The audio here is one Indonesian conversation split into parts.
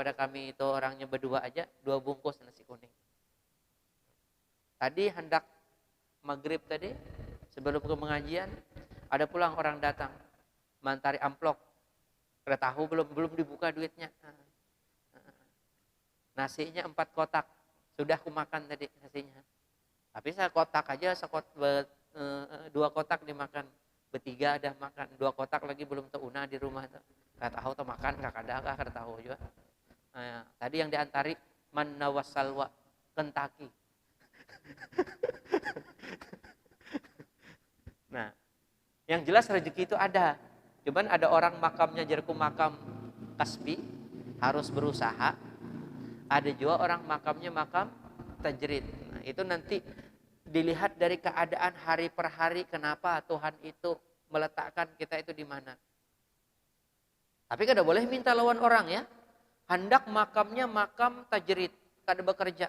daripada kami itu orangnya berdua aja, 2 bungkus nasi kuning. Tadi hendak maghrib tadi, sebelum ke pengajian, ada pulang orang datang, mantari amplop. Udah tahu belum dibuka duitnya. Nasinya 4 kotak, sudah aku makan tadi nasinya. Tapi saya kotak aja, 2 kotak dimakan. Bertiga ada makan, 2 kotak lagi belum teruna di rumah tuh. Nggak tahu tuh makan, nggak ada, nggak tahu juga. Nah, tadi yang diantari manna wassalwa, Kentucky. Nah, yang jelas rezeki itu ada. Cuman ada orang makamnya jerku makam kasbi, harus berusaha. Ada juga orang makamnya makam tajrid. Nah, itu nanti dilihat dari keadaan hari per hari, kenapa Tuhan itu meletakkan kita itu di mana. Tapi kada boleh minta lawan orang ya. Hendak makamnya makam tajrid, kada bekerja.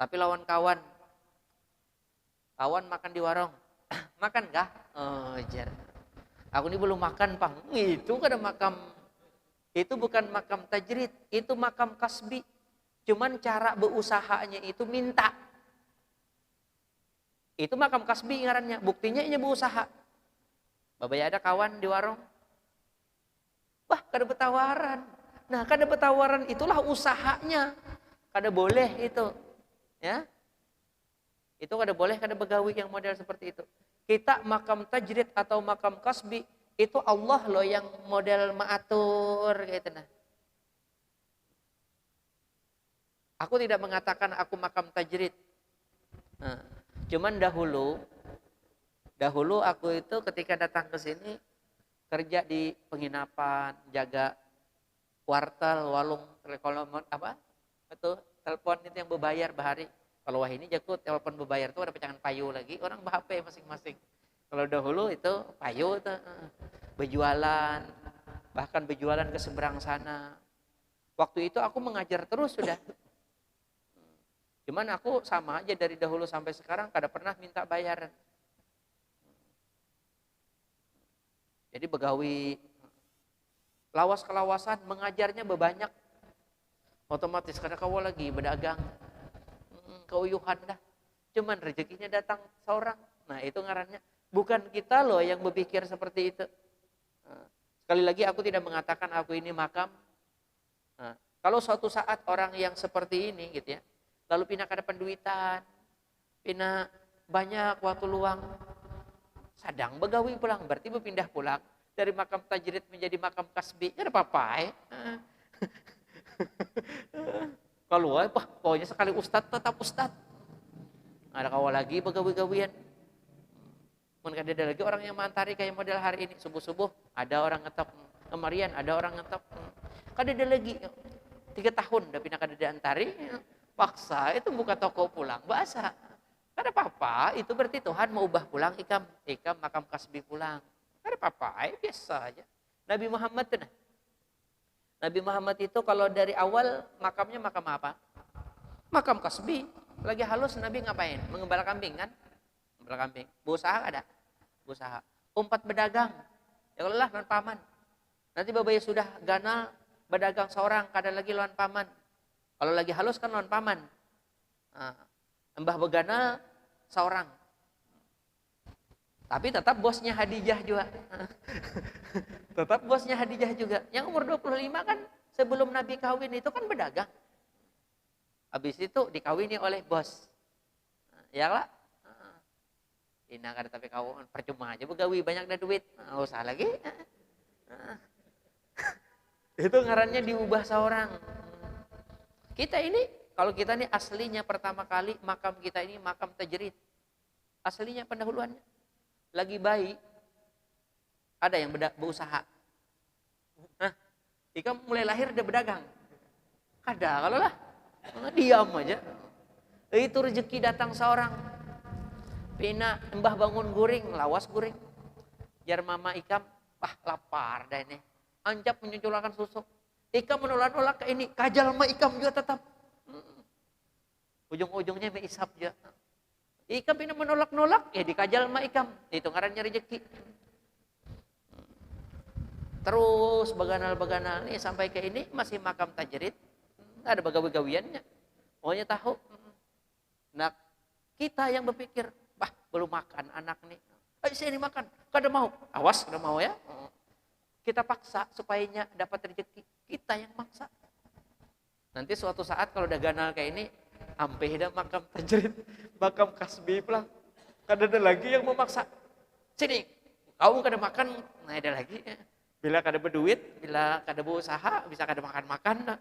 Tapi lawan kawan. Kawan makan di warung. Makan kah? Oh, jar. Aku ini belum makan, Pang. Itu kada makam. Itu bukan makam tajrid, itu makam kasbi. Cuman cara beusahanya itu minta. Itu makam kasbi ngarannya. Buktinya ini berusaha. Babaya ada kawan di warung. Wah, kada bertawaran. Nah, kada bertawaran itulah usahanya. Kada boleh itu. Ya. Itu kada boleh, kada begawi yang model seperti itu. Kita makam tajrid atau makam kasbi, itu Allah loh yang model maatur gitu nah. Aku tidak mengatakan aku makam tajrid. Nah, cuman dahulu aku itu ketika datang ke sini kerja di penginapan, jaga wartel, walung, telepon apa? Itu telepon itu yang berbayar bahari. Kalau wah ini jakut telepon berbayar tuh ada pecahan payu lagi, orang HP masing-masing. Kalau dahulu itu payu tuh berjualan, bahkan berjualan ke seberang sana. Waktu itu aku mengajar terus sudah. Cuman aku sama aja dari dahulu sampai sekarang kada pernah minta bayaran. Jadi begawi lawas kelawasan mengajarnya bebanyak. Otomatis kada kau lagi berdagang. Keuyuhan dah. Cuman rezekinya datang seorang. Nah, itu ngarannya bukan kita loh yang berpikir seperti itu. Nah, sekali lagi aku tidak mengatakan aku ini makam. Nah, kalau suatu saat orang yang seperti ini gitu ya, lalu pindah kada penduitan, pindah banyak waktu luang, sadang begawi pulang, berarti berpindah pulang dari makam tajrid menjadi makam kasbi, ada apa-apa ya. Kalau pokoknya sekali ustad tetap ustad. Ada kawal lagi begawi-gawian. Mungkin ada lagi orang yang mantari kayak model hari ini subuh-subuh ada orang ngetop, kemarian ada orang ngetop. Kada ada lagi 3 tahun udah pindah kada diantari, paksa itu buka toko pulang bahasa. Kada apa-apa, itu berarti Tuhan mau ubah pulang ikam makam kasbi pulang. Kada apa-apa, biasa aja. Nabi Muhammad tuh nah. Nabi Muhammad itu kalau dari awal makamnya makam apa? Makam kasbi. Lagi halus Nabi ngapain? Mengembala kambing kan? Mengembala kambing. Berusaha ada? Berusaha. Umpat berdagang. Ya Allah lawan paman. Nanti babaya sudah ganal berdagang seorang, kada lagi lawan paman. Kalau lagi halus kan lawan paman. Nah, Mbah beganal seorang. Tapi tetap bosnya Hadijah juga. Tetap bosnya Hadijah juga. Yang umur 25 kan sebelum Nabi kawin itu kan berdagang. Habis itu dikawini oleh bos. Ya lah. Ina kada tapi kawin percuma aja begawi banyak dah duit. Nah, usah lagi. Itu ngarannya diubah seorang. Kita ini kalau kita ini aslinya pertama kali makam kita ini makam tajrid. Aslinya pendahuluannya. Lagi bayi, ada yang berusaha. Nah, Ika mulai lahir udah berdagang. Kada, kalau lah, diam aja. Itu rezeki datang seorang. Pina, mbah bangun guring, lawas guring. Jar mama Ikam, wah lapar dah ini. Anjap menyuculakan susu. Ikam menolak-nolak ke ini, kajal ma Ikam juga tetap. Ujung-ujungnya isap juga. Ikam ini menolak-nolak, ya dikajal sama Ikam. Itu ngarannya rezeki. Terus beganal-beganal nih sampai ke ini masih makam tajrid, nggak ada begawi-gawiannya. Pokoknya tahu. Nah, kita yang berpikir, bah belum makan anak nih. Ayo sini makan, kada mau. Awas kada mau ya. Kita paksa supaya dapat rezeki. Kita yang maksa. Nanti suatu saat kalau udah ganal kayak ini, ampe dah makam tajrid, makam kasbi pulang. Kada ada lagi yang memaksa. Sini, kau kada makan, nah ada lagi. Bila kada berduit, bila kada berusaha, bisa kada makan-makan.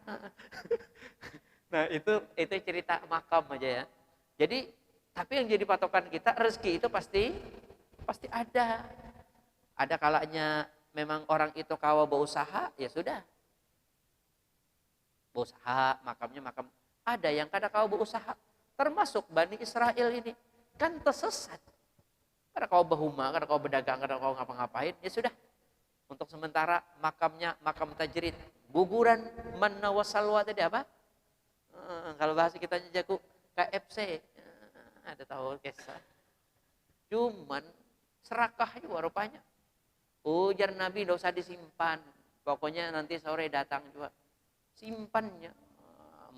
Nah itu cerita makam aja ya. Jadi tapi yang jadi patokan kita rezeki itu pasti ada. Ada kalanya memang orang itu kawa berusaha, ya sudah. Berusaha, makamnya makam. Ada yang kada kawa berusaha. Termasuk Bani Israel ini kan tersesat. Kada kawa berhuma, kada kawa berdagang, kada kawa ngapa-ngapain, ya sudah. Untuk sementara makamnya makam tajrid, guguran manna wasalwa tadi apa? Kalau bahasa kita jago KFC, ada tahu kisah. Cuman serakah juga rupanya. Ujar Nabi tidak usah disimpan, pokoknya nanti sore datang juga. Simpannya,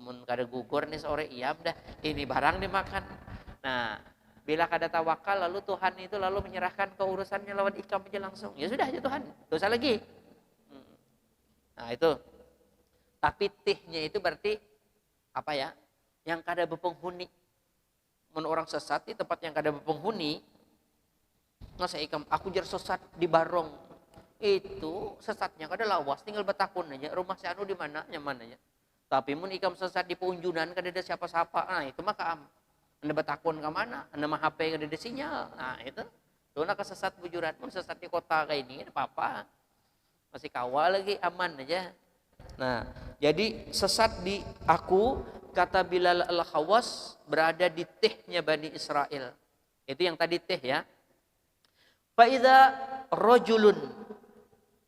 mun kada gugur nih sore iam dah, ini barang dimakan. Nah, bila kada tawakal lalu Tuhan itu lalu menyerahkan keurusannya lawan ikam aja langsung. Ya sudah aja Tuhan, dosa lagi. Nah itu. Tapi tihnya itu berarti apa ya? Yang kada berpenghuni. Mun orang sesat di tempat yang kada berpenghuni, ngasa ikam aku jar sesat di Barong. Itu sesatnya kada lawas, tinggal betakun aja. Rumah si anu di mana? Nyaman aja. Tapi mun ikam sesat di Punjunan kada ada siapa-siapa. Nah itu mah kaam. Anda betakun ke mana? Anda mah HP kada ada sinyal. Nah itu. Tuh nak kesesat bujuran. Mun sesat di kota kayak ini, apa-apa. Masih kawal lagi, aman aja. Nah, jadi sesat di aku, kata Bilal al-Khawas, berada di tehnya Bani Israel. Itu yang tadi teh ya. Fa'idha rojulun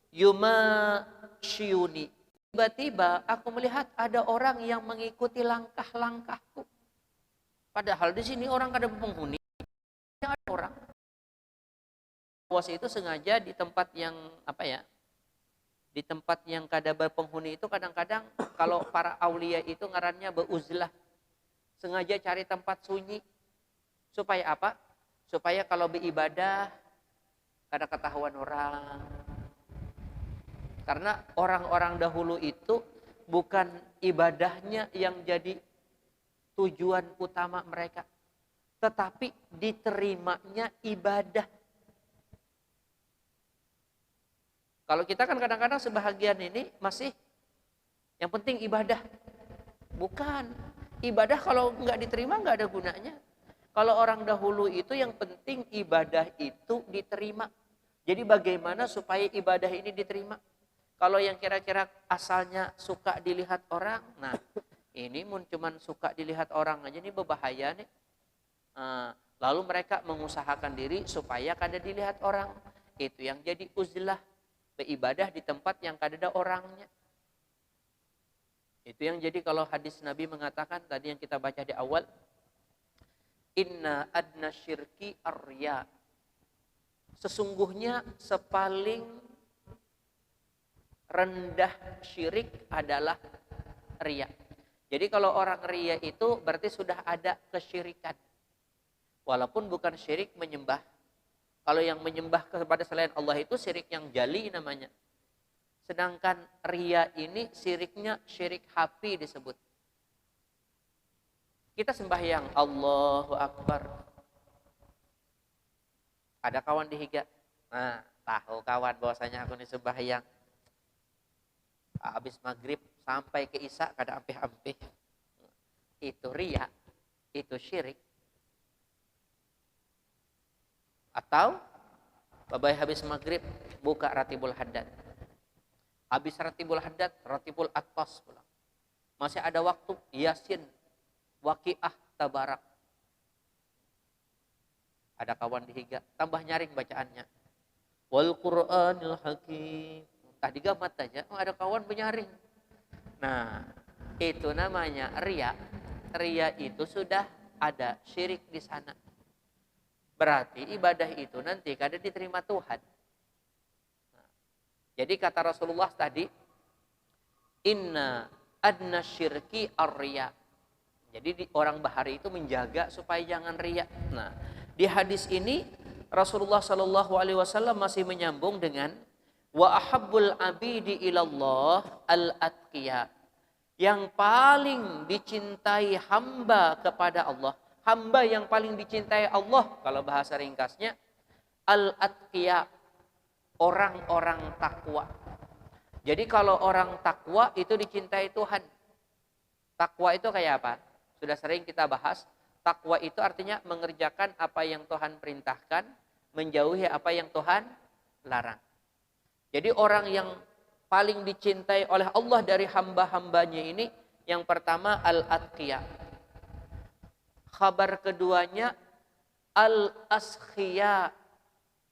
yumasyiuni. Tiba-tiba aku melihat ada orang yang mengikuti langkah-langkahku. Padahal di sini orang kada penghuni, yang ada orang. Khawas itu sengaja di tempat yang apa ya? Di tempat yang kada berpenghuni itu kadang-kadang kalau para aulia itu ngarannya beuzlah. Sengaja cari tempat sunyi. Supaya apa? Supaya kalau beribadah kada ketahuan orang. Karena orang-orang dahulu itu bukan ibadahnya yang jadi tujuan utama mereka. Tetapi diterimanya ibadah. Kalau kita kan kadang-kadang sebahagian ini masih yang penting ibadah. Bukan. Ibadah kalau nggak diterima nggak ada gunanya. Kalau orang dahulu itu yang penting ibadah itu diterima. Jadi bagaimana supaya ibadah ini diterima? Kalau yang kira-kira asalnya suka dilihat orang, nah ini cuman suka dilihat orang aja ini berbahaya nih. Lalu mereka mengusahakan diri supaya kada dilihat orang. Itu yang jadi uzlah. Beribadah di tempat yang kada ada orangnya. Itu yang jadi kalau hadis Nabi mengatakan tadi yang kita baca di awal, inna adna syirki arya. Sesungguhnya sepaling rendah syirik adalah riya. Jadi kalau orang riya itu berarti sudah ada kesyirikan. Walaupun bukan syirik menyembah. Kalau yang menyembah kepada selain Allah itu syirik yang jali namanya. Sedangkan riya ini syiriknya syirik hafi disebut. Kita sembahyang Allahu Akbar. Ada kawan dihiga. Nah, tahu kawan bahwasanya aku ini sembahyang. Habis maghrib sampai ke isya kada ampih-ampih. Itu riya, itu syirik. Atau babai habis maghrib buka Ratibul Haddad. Habis Ratibul Haddad, Ratibul Attas pulang. Masih ada waktu Yasin, Waqiah, Tabarak. Ada kawan dihiga, tambah nyaring bacaannya. Wal Qur'anil Hakim. Tadi gamat aja, ada kawan menyaring. Nah, itu namanya riya. Riya itu sudah ada syirik di sana. Berarti ibadah itu nanti kada diterima Tuhan. Nah, Jadi kata Rasulullah tadi, inna adna syirki ar-riya. Jadi orang bahari itu menjaga supaya jangan riya. Nah, di hadis ini Rasulullah Shallallahu Alaihi Wasallam masih menyambung dengan wa ahabbul abidi ilallah al-atqiya. Yang paling dicintai hamba kepada Allah, hamba yang paling dicintai Allah, kalau bahasa ringkasnya al-atqiya, orang-orang takwa. Jadi kalau orang takwa itu dicintai Tuhan. Takwa itu kayak apa? Sudah sering kita bahas. Takwa itu artinya mengerjakan apa yang Tuhan perintahkan, menjauhi apa yang Tuhan larang. Jadi orang yang paling dicintai oleh Allah dari hamba-hambanya ini, yang pertama al-atqiya. Kabar keduanya al-askhiya.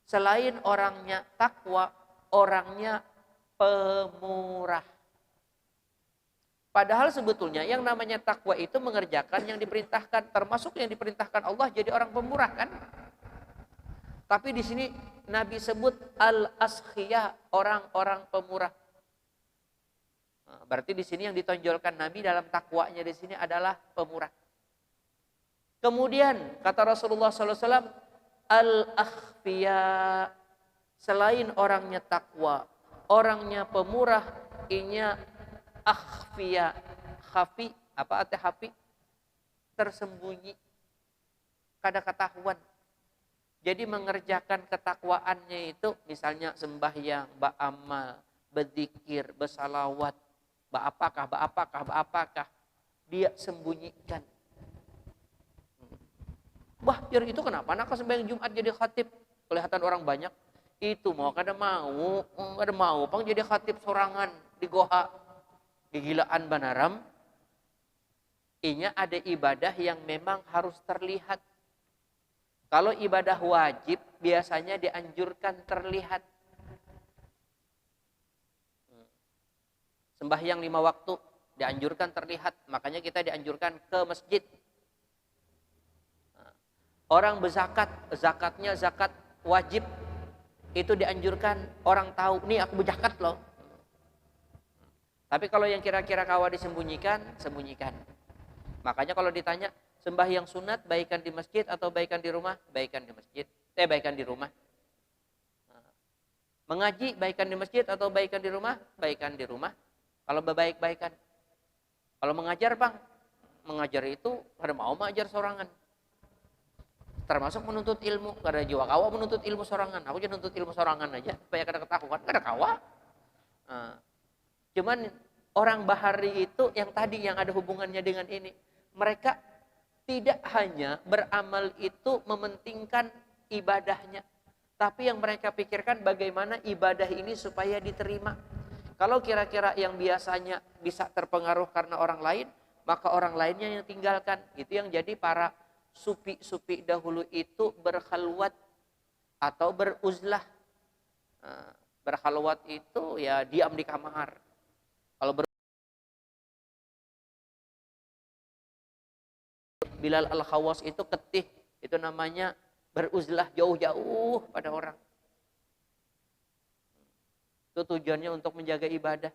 Selain orangnya takwa, orangnya pemurah. Padahal sebetulnya yang namanya takwa itu mengerjakan yang diperintahkan, termasuk yang diperintahkan Allah, jadi orang pemurah kan? Tapi di sini Nabi sebut al-askhiya, orang-orang pemurah. Nah, berarti di sini yang ditonjolkan Nabi dalam takwanya di sini adalah pemurah. Kemudian kata Rasulullah SAW, al-akhfiya, selain orangnya takwa, orangnya pemurah, inya akhfiya. Khafi, apa arti khafi? Tersembunyi, kada ketahuan. Jadi mengerjakan ketakwaannya itu misalnya sembahyang, ba'amal, berzikir, bersalawat, ba'apakah, dia sembunyikan. Wah, jadi itu kenapa nak sembahyang Jumat jadi khatib? Kelihatan orang banyak. Itu mau kada mau, pang jadi khatib sorangan di goha. Kegilaan banaram. Inya ada ibadah yang memang harus terlihat. Kalau ibadah wajib biasanya dianjurkan terlihat. Sembahyang 5 waktu dianjurkan terlihat. Makanya kita dianjurkan ke masjid. Orang berzakat, zakatnya zakat wajib. Itu dianjurkan orang tahu, nih aku berzakat loh. Tapi kalau yang kira-kira kawa disembunyikan, sembunyikan. Makanya kalau ditanya, sembahyang sunat baikkan di masjid atau baikkan di rumah? Baikkan di masjid. Baikkan di rumah. Mengaji baikkan di masjid atau baikkan di rumah? Baikkan di rumah. Kalau berbaik-baikan. Kalau mengajar bang, mengajar itu kada mau mengajar sorangan. Termasuk menuntut ilmu. Kada jiwa kawa menuntut ilmu sorangan. Aku jadi menuntut ilmu sorangan aja supaya kada ketahuan, kada kawa. Cuman orang bahari itu yang tadi yang ada hubungannya dengan ini. Mereka tidak hanya beramal itu mementingkan ibadahnya. Tapi yang mereka pikirkan bagaimana ibadah ini supaya diterima. Kalau kira-kira yang biasanya bisa terpengaruh karena orang lain, maka orang lainnya yang tinggalkan. Itu yang jadi para sufi-sufi dahulu itu berkhalwat atau beruzlah. Berkhalwat itu ya diam di kamar. Kalau Bilal al-Khawas itu ketih, itu namanya beruzlah jauh-jauh pada orang. Itu tujuannya untuk menjaga ibadah.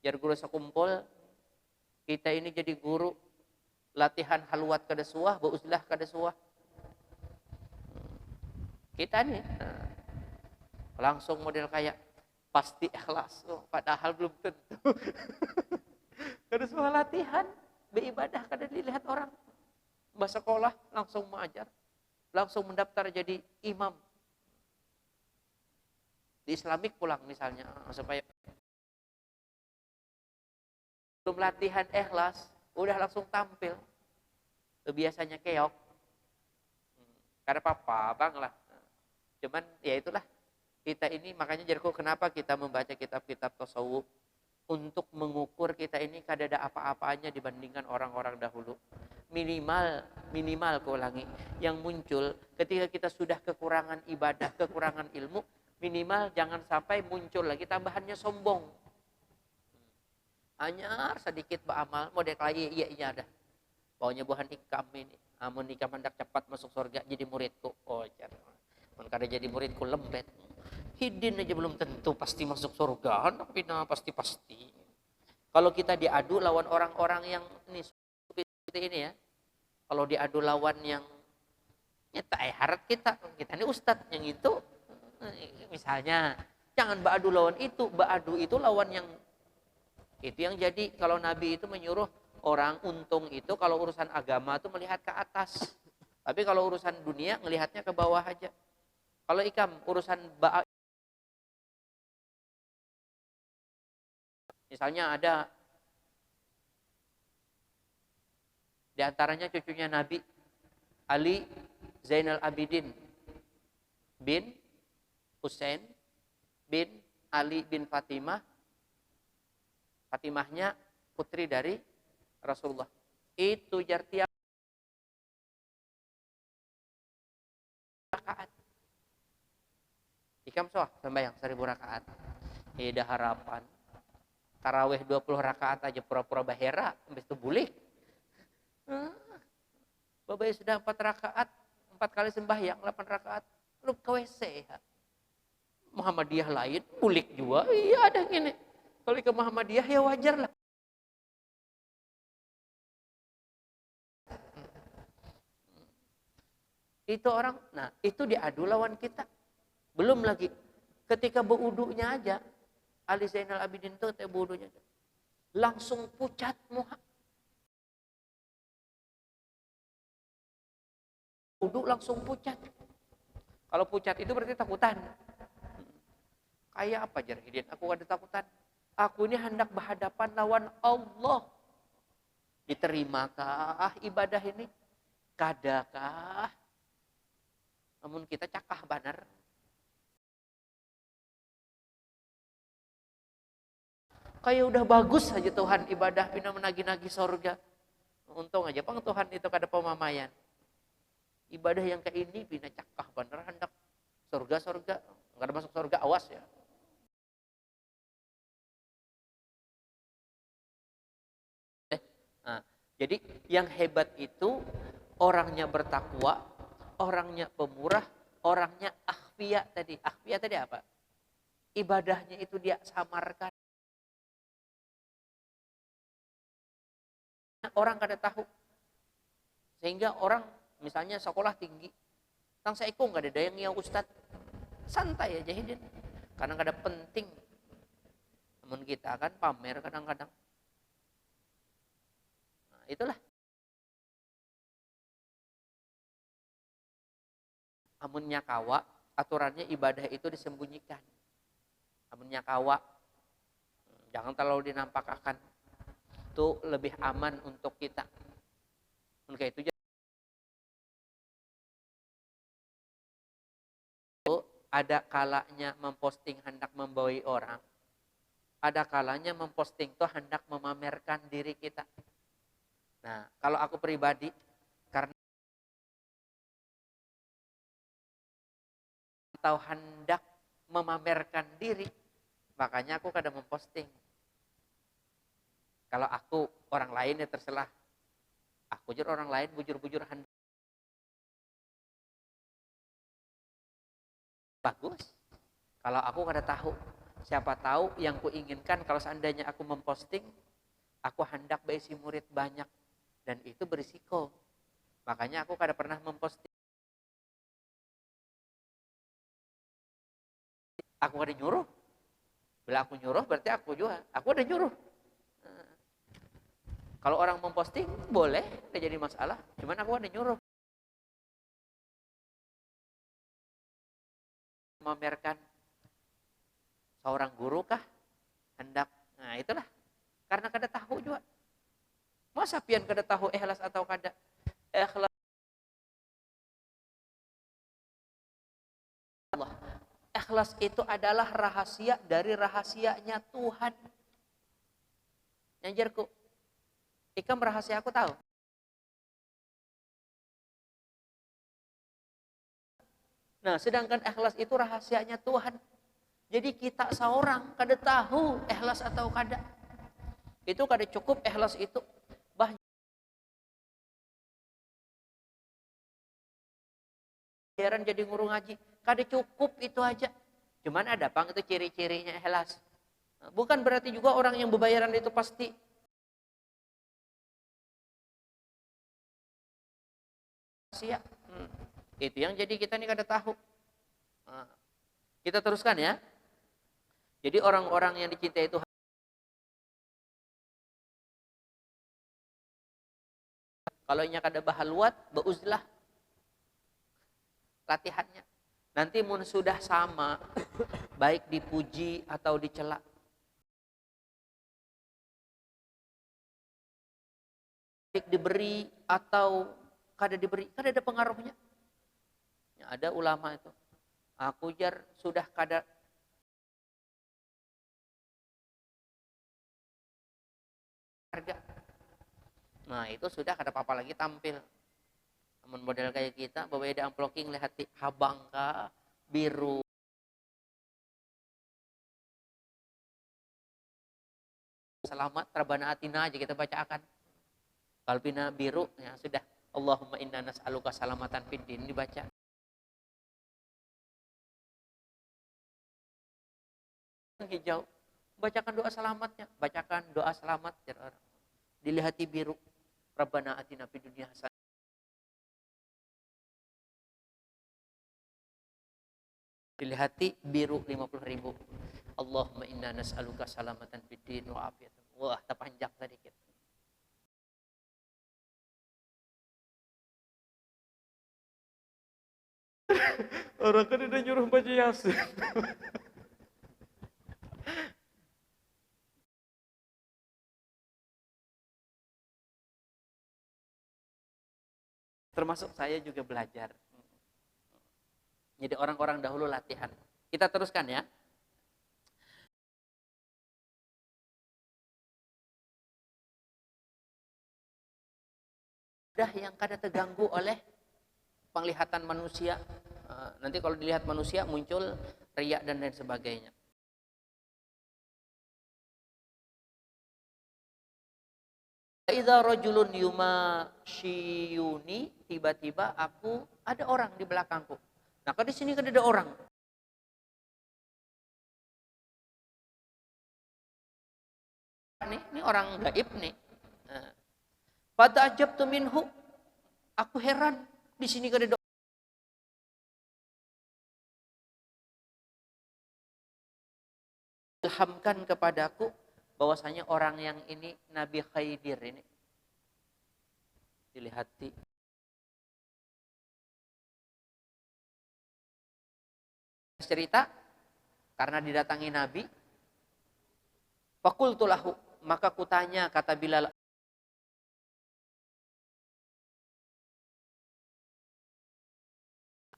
Biar guru sekumpul, kita ini jadi guru, latihan halwat kada suah, beruzlah kada suah. Kita nih, langsung model kayak pasti ikhlas, padahal belum tentu. Kada suah latihan, beribadah kada dilihat orang. Sekolah langsung mengajar, langsung mendaftar jadi imam di Islamik pulang misalnya, supaya belum latihan ikhlas udah langsung tampil. Itu biasanya keok, kada apa-apa bang lah. Cuman ya itulah kita ini, makanya jadiku kenapa kita membaca kitab-kitab tasawuf, untuk mengukur kita ini kada ada apa-apanya dibandingkan orang-orang dahulu. Minimal aku ulangi, yang muncul ketika kita sudah kekurangan ibadah, kekurangan ilmu, minimal jangan sampai muncul lagi tambahannya sombong. Hanya sedikit beramal, model kayak iya ada. Baunya buhan ikam ini, amun ikam hendak cepat masuk surga jadi muridku. Oh, jangan. Mun kada jadi muridku lembet. Hidin aja belum tentu pasti masuk surga, tapi nah pasti-pasti. Kalau kita diadu lawan orang-orang yang ini seperti ini ya, kalau diadu lawan yang nyata harap kita ini ustadz yang itu, misalnya jangan ba'adu lawan itu, ba'adu itu lawan yang itu yang jadi kalau Nabi itu menyuruh orang untung itu kalau urusan agama itu melihat ke atas, tapi kalau urusan dunia melihatnya ke bawah aja. Kalau ikam urusan misalnya ada di antaranya cucunya Nabi Ali Zainal Abidin bin Husain bin Ali bin Fatimah. Fatimahnya putri dari Rasulullah. Itu tiap rakaat. Ikam soh sembahyang 1000 rakaat. Ida harapan. Tarawih 20 rakaat aja pura-pura bahera, habis itu boleh. Bapak sudah 4 rakaat, 4 kali sembahyang 8 rakaat, lu ke WC ya. Muhammadiyah lain, bulik juga, iya ada gini. Kalau ke Muhammadiyah ya wajar lah. Itu orang, nah itu diadu lawan kita. Belum lagi, ketika berudunya aja, Ali Zainal Abidin itu berudunya langsung pucat muha. Uduk langsung pucat. Kalau pucat itu berarti takutan. Kayak apa Jarhidin? Aku ada takutan. Aku ini hendak berhadapan lawan Allah. Diterimakah ibadah ini? Kadakah? Namun kita cakah banar. Kayak udah bagus saja Tuhan ibadah pina menagi-nagi surga. Untung aja pang Tuhan itu kada pemamayan. Ibadah yang kayak ini pina cakah bener hendak surga-surga. Enggak ada masuk surga, awas ya. Nah, jadi yang hebat itu orangnya bertakwa, orangnya pemurah, orangnya akhfiya tadi. Akhfiya tadi apa? Ibadahnya itu dia samarkan. Orang kada tahu. Sehingga orang misalnya sekolah tinggi, tang saiku nggak ada yang ustad, santai aja hidin. Karena nggak ada penting. Namun kita kan pamer kadang-kadang. Nah, itulah. Amunnya kawa, aturannya ibadah itu disembunyikan. Amunnya kawa, jangan terlalu dinampakkan. Itu lebih aman untuk kita. Maka itu ada kalanya memposting hendak membawai orang. Ada kalanya memposting itu hendak memamerkan diri kita. Nah, kalau aku pribadi, karena atau hendak memamerkan diri, makanya aku kadang memposting. Kalau aku orang lain ya terserah. Aku jujur orang lain bujur-bujur hendak bagus. Kalau aku kada tahu, siapa tahu yang kuinginkan kalau seandainya aku memposting, aku hendak berisi murid banyak dan itu berisiko. Makanya aku kada pernah memposting. Aku ada nyuruh. Bila aku nyuruh berarti aku juga. Aku ada nyuruh. Kalau orang memposting boleh, tidak jadi masalah. Cuman aku ada nyuruh. Memamerkan seorang guru kah hendak, nah itulah karena kada tahu juga. Masa pian kada tahu ikhlas atau kada ikhlas Allah. Ikhlas itu adalah rahasia dari rahasianya Tuhan. Nyanjarku, ikam rahasia aku tahu. Nah, sedangkan ikhlas itu rahasianya Tuhan. Jadi kita seorang kada tahu ikhlas atau kada. Itu kada cukup ikhlas itu. Bayaran jadi guru ngaji, kada cukup itu aja. Cuman ada Pang itu ciri-cirinya ikhlas. Bukan berarti juga orang yang berbayaran itu pasti sia. Itu yang jadi kita nih kada tahu. Kita teruskan ya. Jadi orang-orang yang dicintai itu kalau nya kada bahaluat, beuzlah latihannya. Nanti mun sudah sama, baik dipuji atau dicela, baik diberi atau kada diberi, kada ada pengaruhnya. Ya, ada ulama itu, aku jar sudah kada harga. Nah itu sudah kada apa-apa lagi tampil. Namun model kayak kita, bawa ada amploking lihat habang ka, biru. Selamat Rabbana atina aja kita bacakan. Kalbina biru ya sudah. Allahumma inna nas'aluka salamatan fid din dibaca. Hijau, bacakan doa selamatnya, bacakan doa selamat ya orang. Dilihati biru. Rabbana atina fid dunya hasanah. Dilihati biru 50.000. Allahumma inna nas'aluka salamatan fid din wa afiyatan. Wah, terpanjang sedikit. Orang kan udah nyuruh baca Yasin. Termasuk saya juga belajar. Jadi orang-orang dahulu latihan. Kita teruskan ya. Udah yang kada terganggu oleh penglihatan manusia. Nanti kalau dilihat manusia muncul riak dan lain sebagainya. Idza rajulun yumashiyuni, tiba-tiba ada orang di belakangku. Nah, kalau di sini kan ada orang. Ini orang gaib nih. Pada ajabtu minhu, aku heran di sini kan ada ilhamkan kepadaku bahwasanya orang yang ini Nabi Khidir ini. Dilihati. Cerita karena didatangi Nabi. Faqultu lahu, maka kutanya kata Bilal,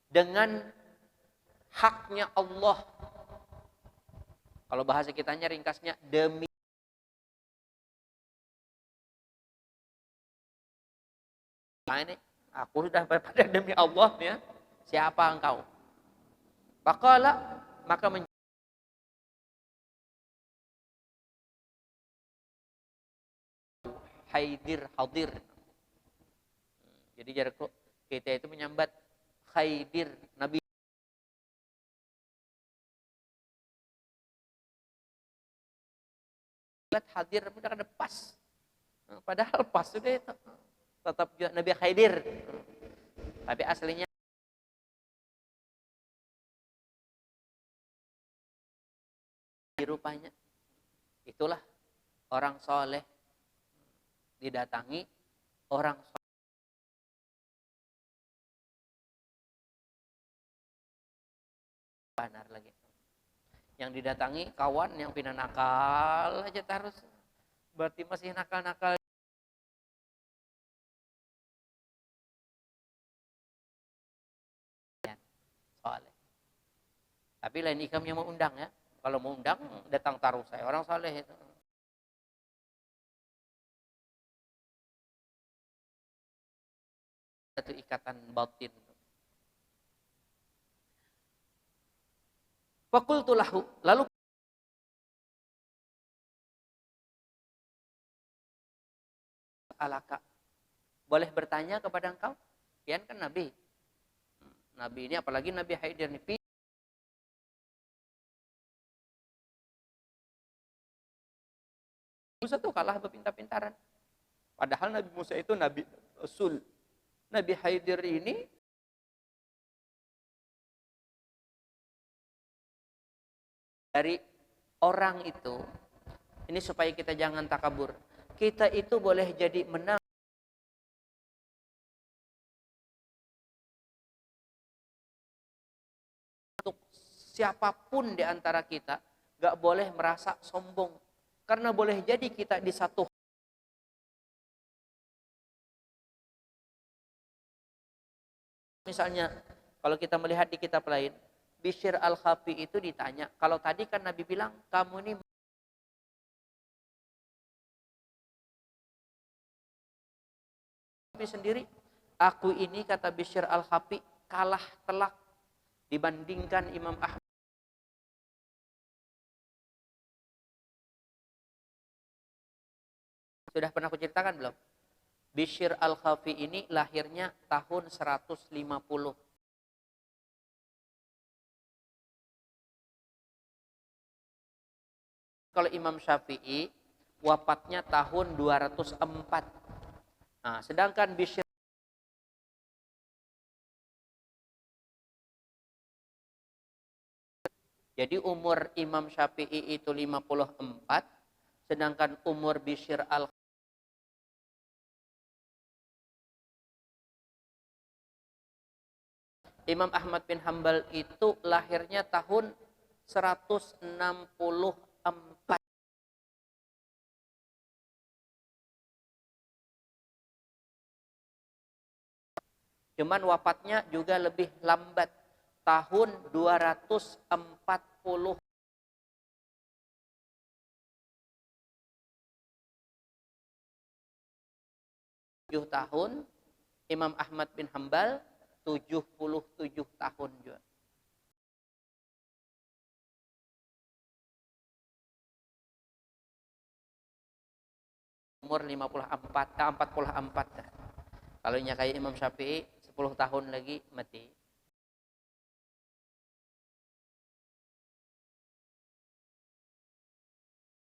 dengan haknya Allah. Kalau bahasa kitanya ringkasnya demi. Nah ini aku sudah berpada demi Allah ya. Siapa engkau? Faqala, maka Haidir hadir. Jadi jarakku kita itu menyambat Khaidir Nabi hadir mudah ada pas. Padahal pas sudah itu. Tetap juga Nabi Khidir. Tapi aslinya rupanya itulah orang soleh didatangi orang soleh. Benar lagi. Yang didatangi kawan yang pindah nakal aja terus. Berarti masih nakal-nakal. Soleh. Tapi lain ikam yang mau undang ya. Kalau mau undang datang taruh saya orang soleh itu. Satu ikatan batin. Fakultu lahu, lalu alaka, boleh bertanya kepada engkau? Pian kan Nabi. Nabi ini apalagi Nabi Haidir nih. Musa tuh kalah berpintar-pintaran. Padahal Nabi Musa itu Nabi Rasul. Nabi Khidir ini dari orang itu, ini supaya kita jangan takabur. Kita itu boleh jadi menang untuk siapapun di antara kita, gak boleh merasa sombong. Karena boleh jadi kita di satu. Misalnya, kalau kita melihat di kitab lain, Bishr al-Khafi itu ditanya, kalau tadi kan Nabi bilang, kamu ini sendiri, aku ini kata Bishr al-Khafi kalah telak dibandingkan Imam Ahmad. Sudah pernah aku ceritakan belum? Bishr al-Khafi ini lahirnya tahun 150. Kalau Imam Syafi'i wafatnya tahun 204. Nah, sedangkan Bishr, jadi umur Imam Syafi'i itu 54, sedangkan umur Bishr al Imam Ahmad bin Hambal itu lahirnya tahun 164. Cuman wafatnya juga lebih lambat, tahun 240. Tahun, Imam Ahmad bin Hambal 77 tahun juga. Umur 44. Kalau kayak Imam Syafi'i 10 tahun lagi mati.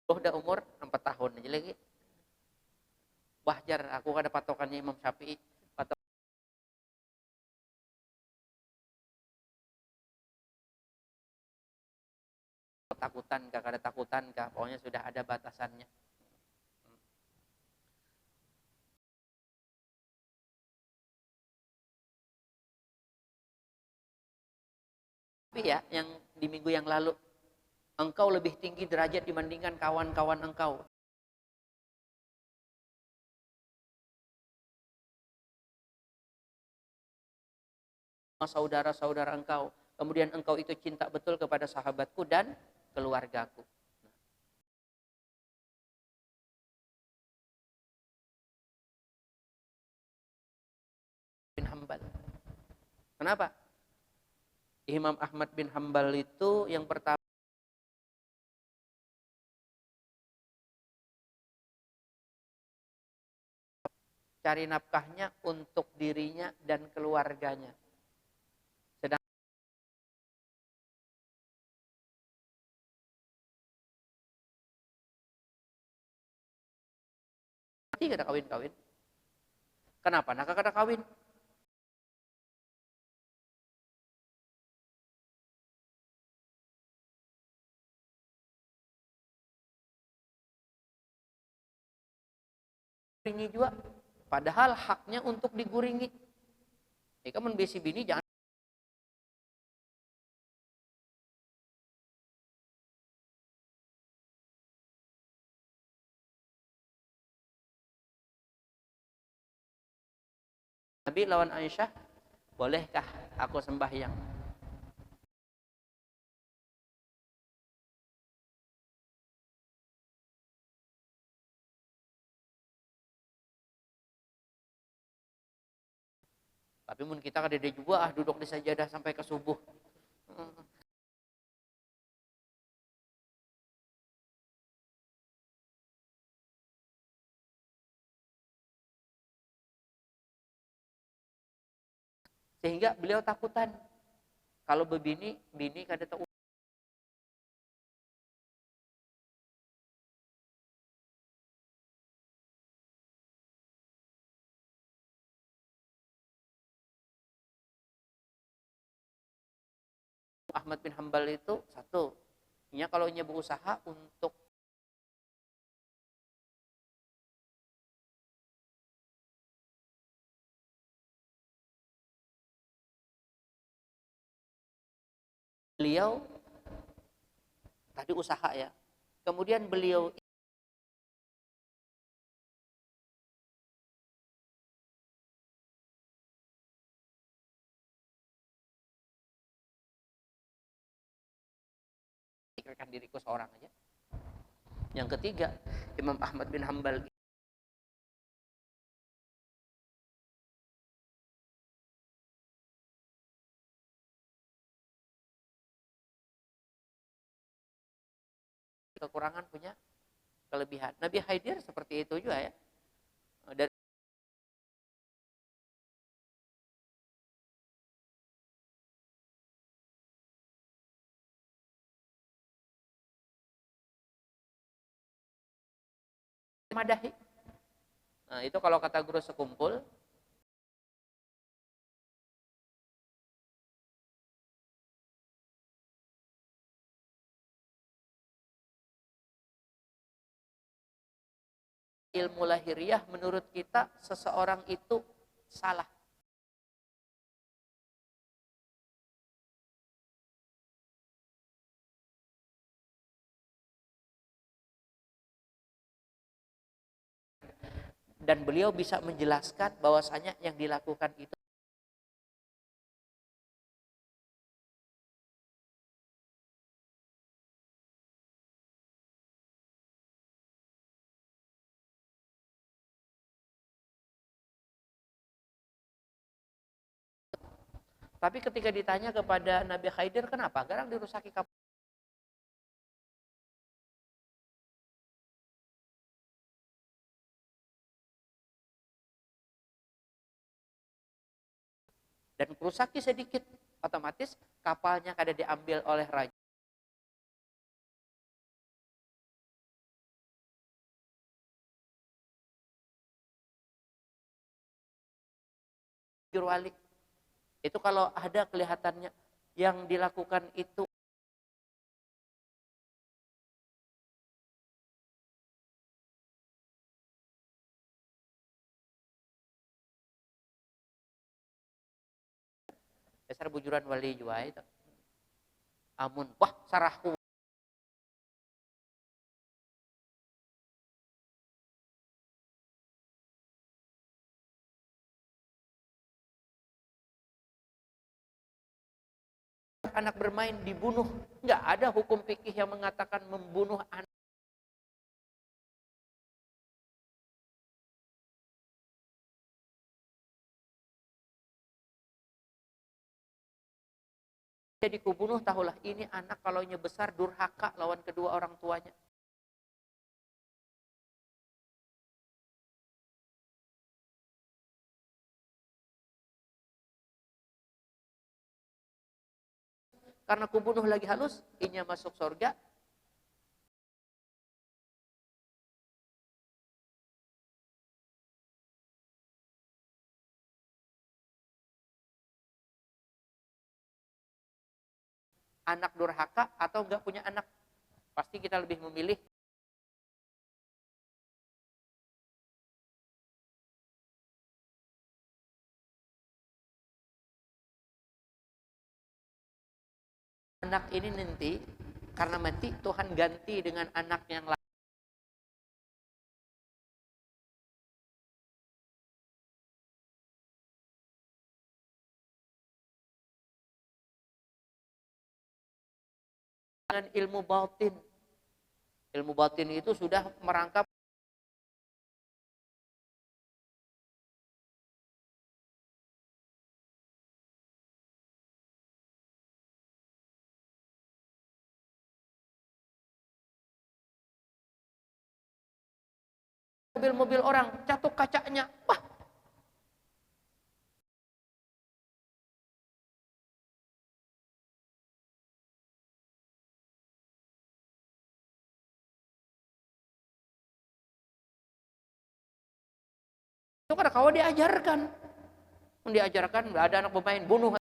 Udah umur 4 tahun aja lagi. Wajar, aku ada patokannya Imam Syafi'i. Takutan kah, ada takutan kah, pokoknya sudah ada batasannya. Tapi ya, yang di minggu yang lalu, engkau lebih tinggi derajat dibandingkan kawan-kawan engkau. Saudara-saudara engkau. Kemudian engkau itu cinta betul kepada sahabatku dan keluargaku. Bin Hambal. Kenapa? Imam Ahmad bin Hambal itu yang pertama cari nafkahnya untuk dirinya dan keluarganya. Sedang tidak ada kawin-kawin. Kenapa? Nah, kada kawin. Guringi juga. Padahal haknya untuk diguringi. Jika membesi bini jangan Nabi lawan Aisyah, bolehkah aku sembahyang? Tapi mun kita kada juga duduk di sajadah sampai ke subuh. Sehingga beliau takutan. Kalau bini kada tahu. Ahmad bin Hambal itu satu, kalau ia berusaha untuk beliau tadi usaha ya. Kemudian beliau pikirkan diriku seorang aja. Yang ketiga, Imam Ahmad bin Hambal kekurangan punya kelebihan. Nabi Khidir seperti itu juga ya. Dari madahi. Nah, itu kalau kata guru sekumpul, ilmu lahiriah menurut kita seseorang itu salah. Dan beliau bisa menjelaskan bahwasanya yang dilakukan itu tapi ketika ditanya kepada Nabi Khidir, kenapa garang dirusaki kapal? Dan kerusaki sedikit, otomatis kapalnya kada diambil oleh raja. Jurwali. Itu kalau ada kelihatannya yang dilakukan itu dasar bujuran wali jua itu. Amun, wah sarahku. Anak bermain dibunuh. Nggak ada hukum fikih yang mengatakan membunuh anak. Jadi kubunuh, tahulah ini anak kalau besar durhaka lawan kedua orang tuanya. Karena kubunuh lagi halus, inya masuk surga. Anak durhaka atau enggak punya anak. Pasti kita lebih memilih anak ini nanti karena mati Tuhan ganti dengan anak yang lain. Dengan ilmu batin. Ilmu batin itu sudah merangkap mobil-mobil orang, jatuh kacanya. Wah, itu kan kalau diajarkan nggak ada anak pemain bunuh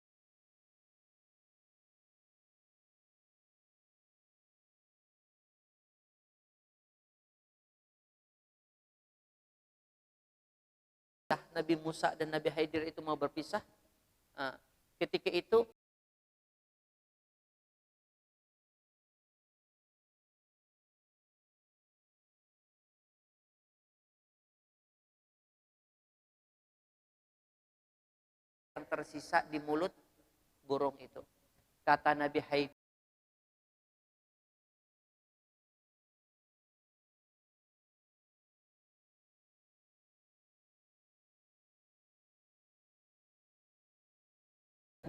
Nabi Musa dan Nabi Khidir itu mau berpisah. Ketika itu yang tersisa di mulut burung itu. Kata Nabi Khidir,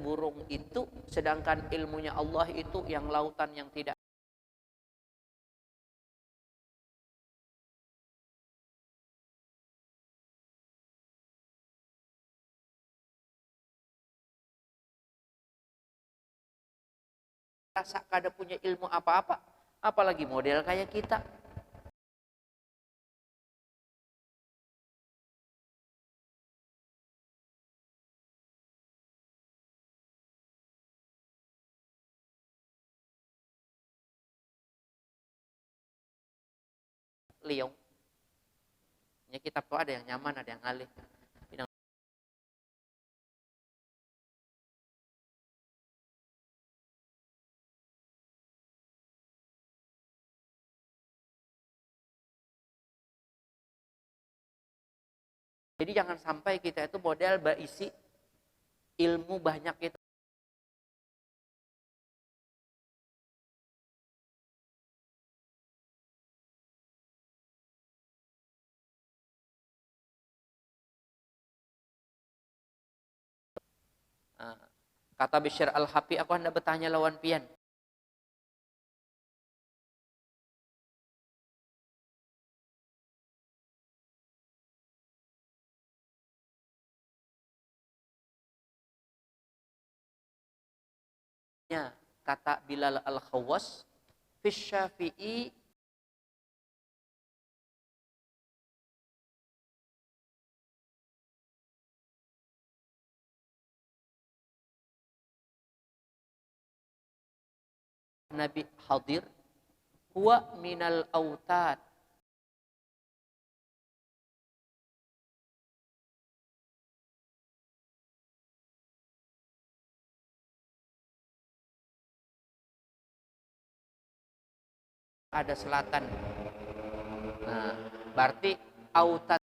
burung itu, sedangkan ilmunya Allah itu yang lautan yang tidak rasa kada punya ilmu apa-apa, apalagi model kayak kita. Liung. Ya, kitab tuh ada yang nyaman, ada yang ngalih. Jadi jangan sampai kita itu model berisi ilmu banyak itu. Kata Bishr Al-Hafi, aku hendak bertanya lawan pian. Kata Bilal Al-Khawwas, Fish Syafi'i Nabi Hadir huwa minal autad. Ada selatan. Berarti autad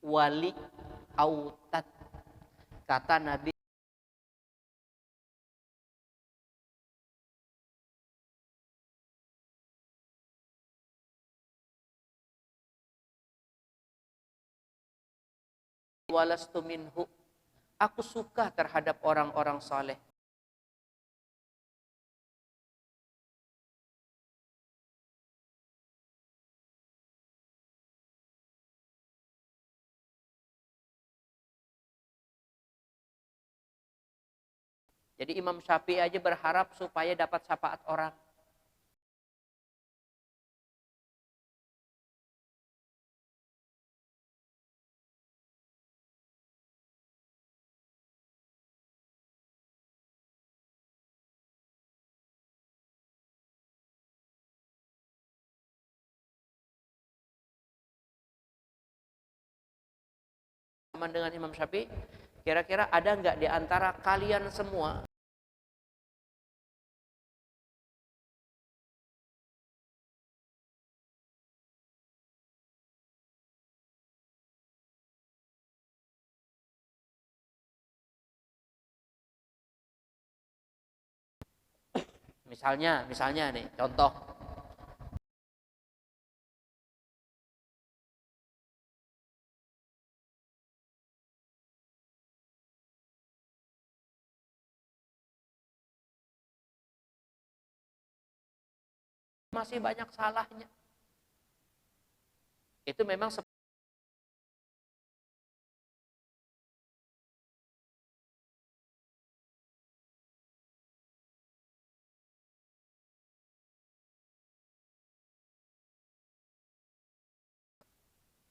wali autad. Kata Nabi walastu minhu, aku suka terhadap orang-orang saleh. Jadi Imam Syafi'i aja berharap supaya dapat syafaat orang. Sama dengan Imam Syafi'i, kira-kira ada nggak di antara kalian semua misalnya nih contoh, masih banyak salahnya. Itu memang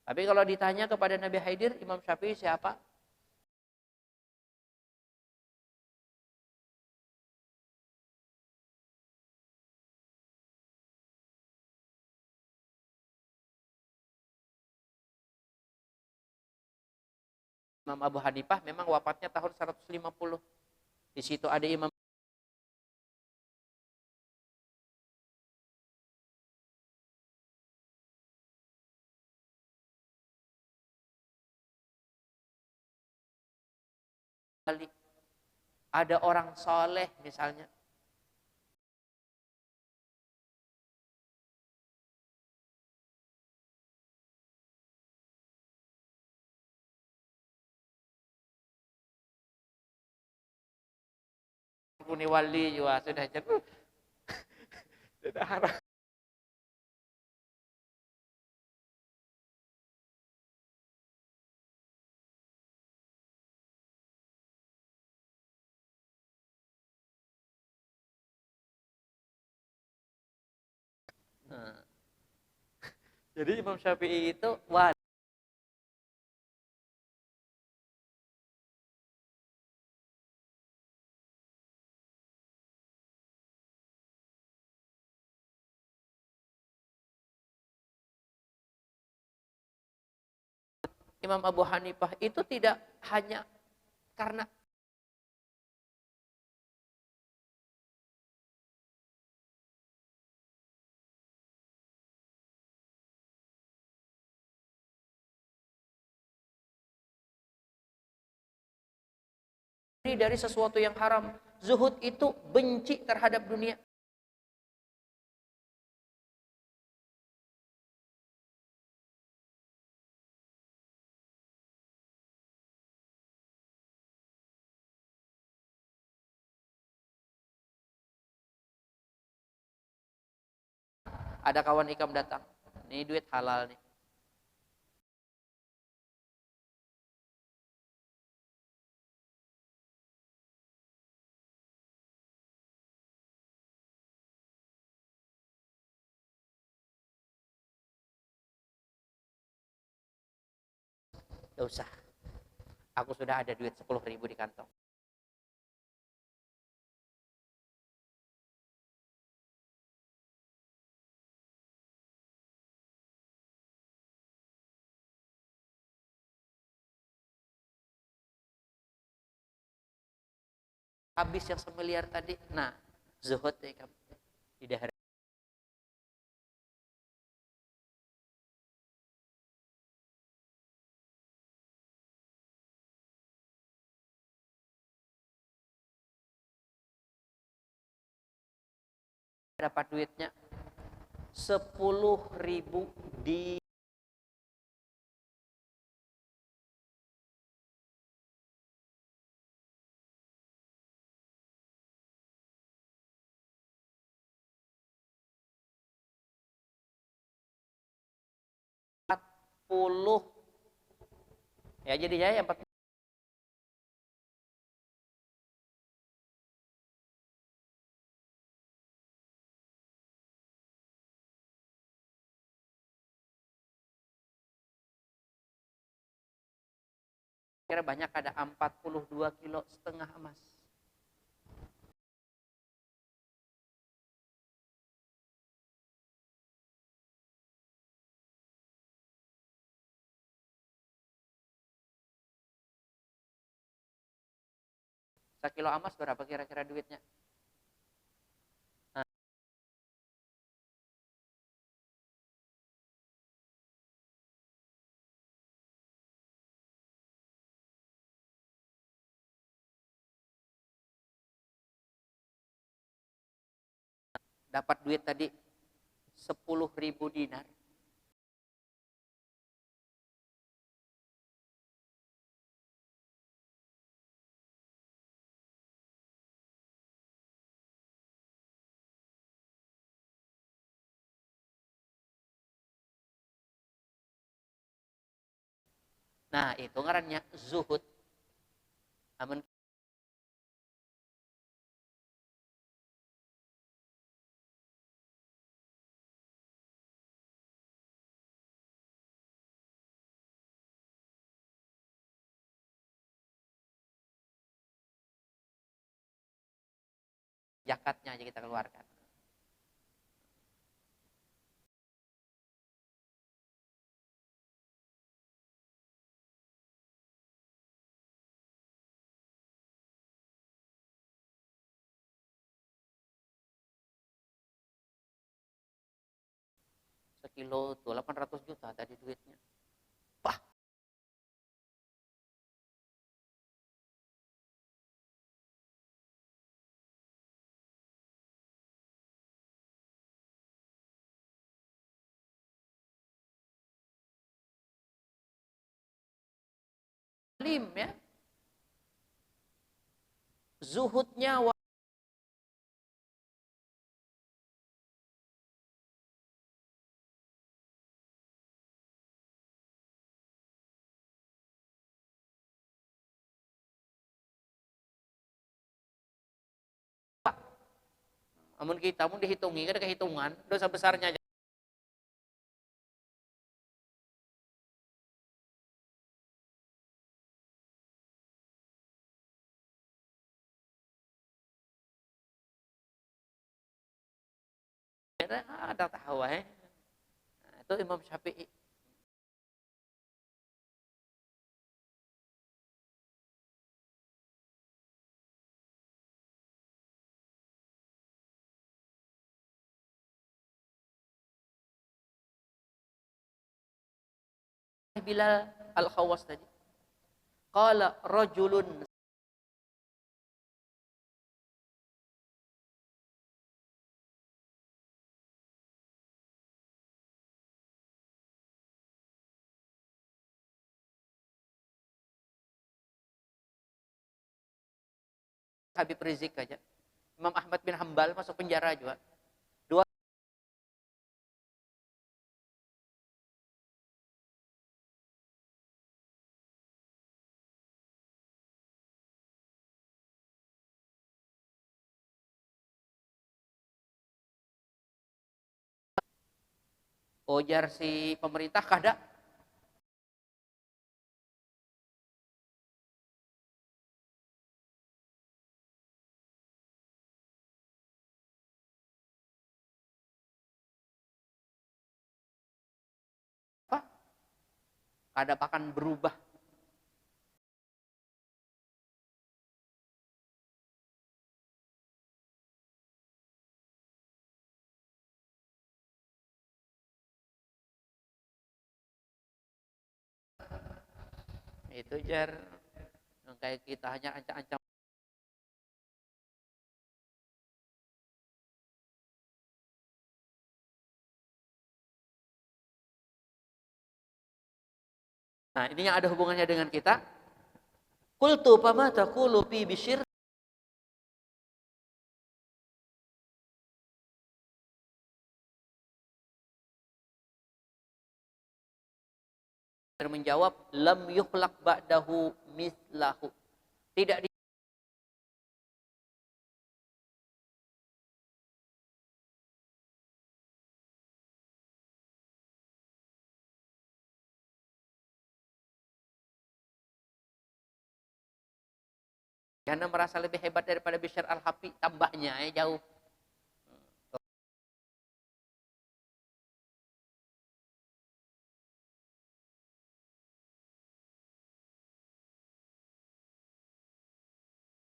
tapi kalau ditanya kepada Nabi Khidir, Imam Syafi'i siapa? Imam Abu Hanifah memang wafatnya tahun 150. Di situ ada Imam Malik, ada orang soleh misalnya. Rukuni wali juga sudah jadi sudah haram. Nah, jadi Imam Syafi'i itu wali. Imam Abu Hanifah itu tidak hanya karena dari sesuatu yang haram. Zuhud itu benci terhadap dunia. Ada kawan ikam datang, ini duit halal nih. Gak usah, aku sudah ada duit 10.000 di kantong. Habis yang 1 miliar tadi. Nah, zuhud ya kamu di daerah. Dapat duitnya 10.000 di 40 ya, jadi ya 40. Kira banyak, ada 42,5 kilo emas. Sekilo emas berapa kira-kira duitnya? Nah, dapat duit tadi 10.000 dinar. Nah, itu ngarannya zuhud. Amun zakatnya aja kita keluarkan. kilo tuh 800 juta tadi duitnya. Wah, lim ya. Zuhudnya amun kita mun dihitungi kan kehitungan dosa besarnya aja. Ada tahu Nah, itu Imam Syafi'i. Bilal Al-Khawas tadi. Qala rajulun Habib Rizik aja. Imam Ahmad bin Hambal masuk penjara juga. Dua ujar si pemerintah kada apa? Kada akan berubah. Itu jar kayak kita hanya ancam-ancam. Nah, ini yang ada hubungannya dengan kita. Qultu fama taqulu fi bisyir menjawab lam yukhlaq ba'dahu mislahu. Tidak karena merasa lebih hebat daripada Bishr al-Hafi, tambahnya jauh.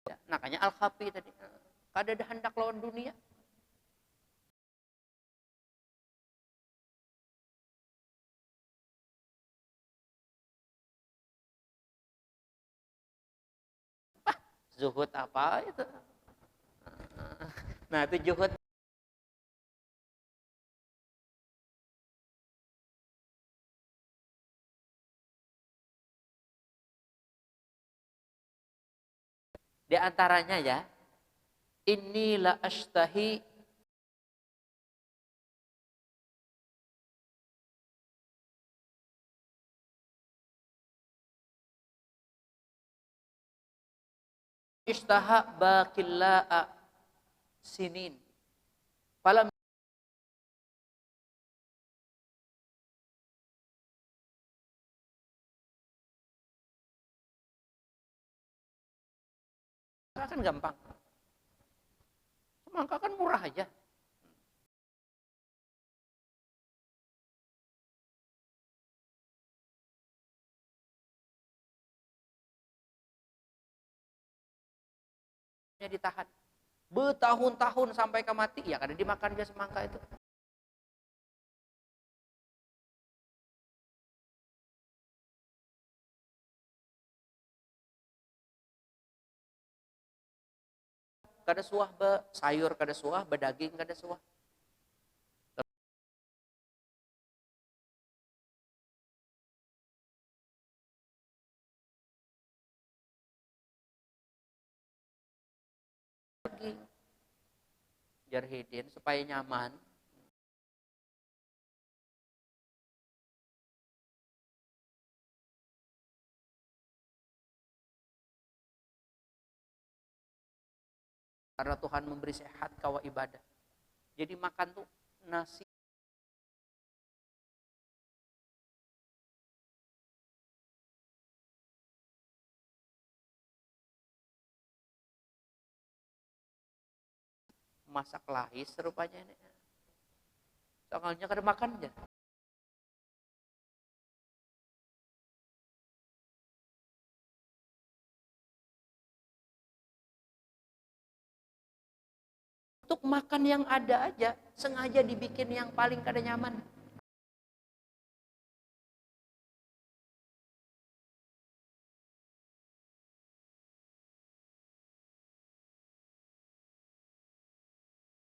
Ya, makanya al-Hafi tadi kada ada hendak lawan dunia. Zuhud apa itu? Nah, itu zuhud. Di antaranya ya, inilah ashtahi ishtaha baqilla'a sinin. Falam kan gampang. Semangka kan murah aja. Ditahan bertahun-tahun sampai ke mati ya kada dimakan dia semangka itu. kada suah be sayur, kada suah be daging, kada suah. Daging jar hidin supaya nyaman. Karena Tuhan memberi sehat kawa ibadah. Jadi makan tuh nasi masak lahis rupanya ini. Soalnya kada makan aja. Untuk makan yang ada aja, sengaja dibikin yang paling kada nyaman.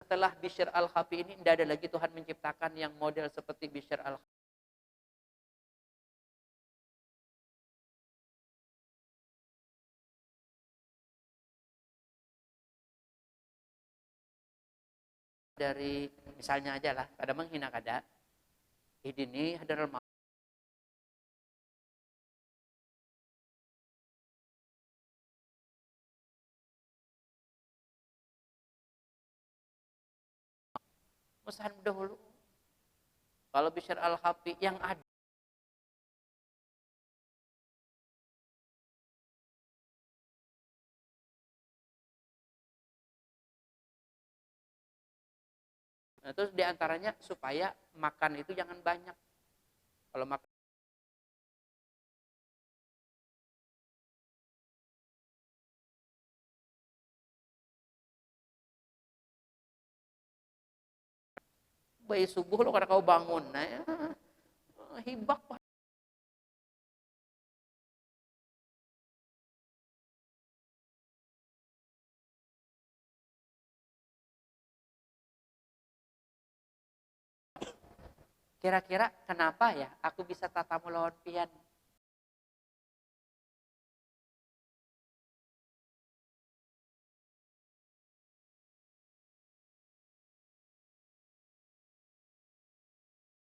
Setelah Bishr al-Hafi ini, tidak ada lagi Tuhan menciptakan yang model seperti Bishr al-Hafi. Dari misalnya aja lah, kada menghina kada. Ini adalah musahan dahulu. Kalau Bishr al-Hafi yang ada nah, terus diantaranya supaya makan itu jangan banyak. Kalau makan bayi subuh lo kada kau bangun, nah ya, hibak pak. Kira-kira kenapa ya aku bisa tatamu lawan pian?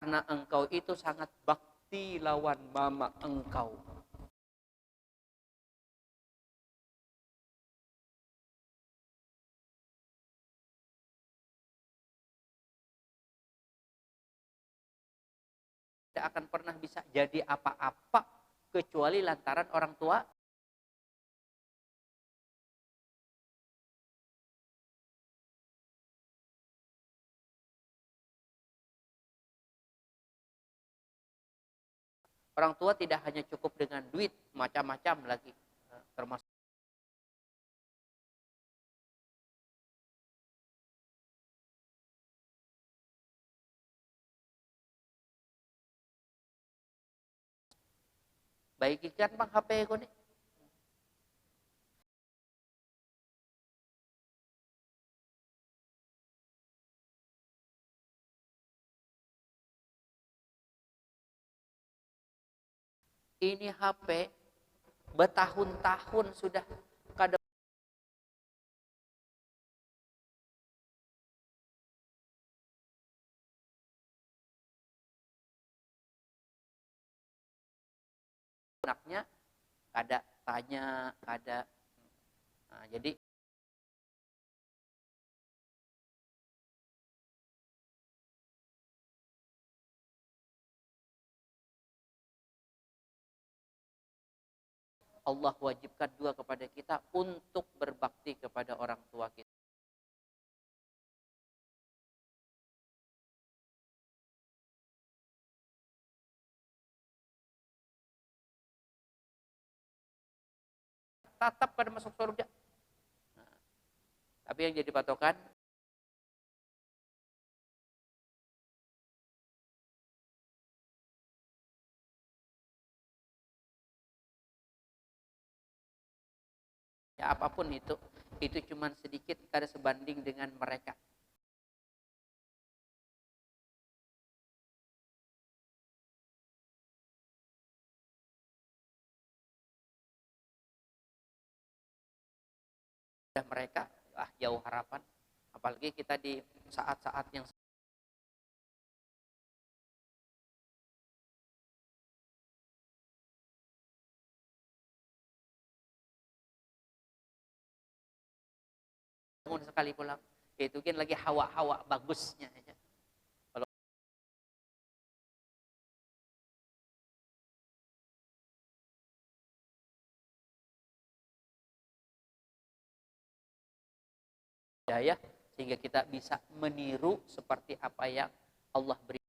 Karena engkau itu sangat bakti lawan mama engkau. Tidak akan pernah bisa jadi apa-apa kecuali lantaran orang tua. Orang tua tidak hanya cukup dengan duit, macam-macam lagi. Termasuk baik ikan bang HP ko nih. Ini HP bertahun-tahun sudah kada anaknya, kada tanya, kada. Nah, jadi Allah wajibkan juga kepada kita untuk berbakti kepada orang tua kita. Tetap pada masuk surga. Nah, tapi yang jadi patokan ya apapun itu, itu cuma sedikit kada sebanding dengan mereka. Mereka jauh harapan, apalagi kita di saat-saat yang bangun sekali pulang itu kan lagi hawa-hawa bagusnya ya. Kalau daya sehingga kita bisa meniru seperti apa yang Allah beri.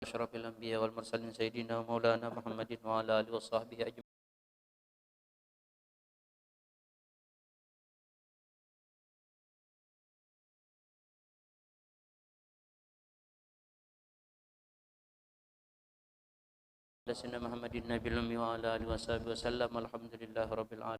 Asyrafil anbiya wal mursalin sayyidina maulana Muhammadin wa ala alihi washabbihi ajma'in. Sayyidina Muhammadin nabiyil ummi wa ala alihi washabbihi wasallam. Alhamdulillahirabbil alamin.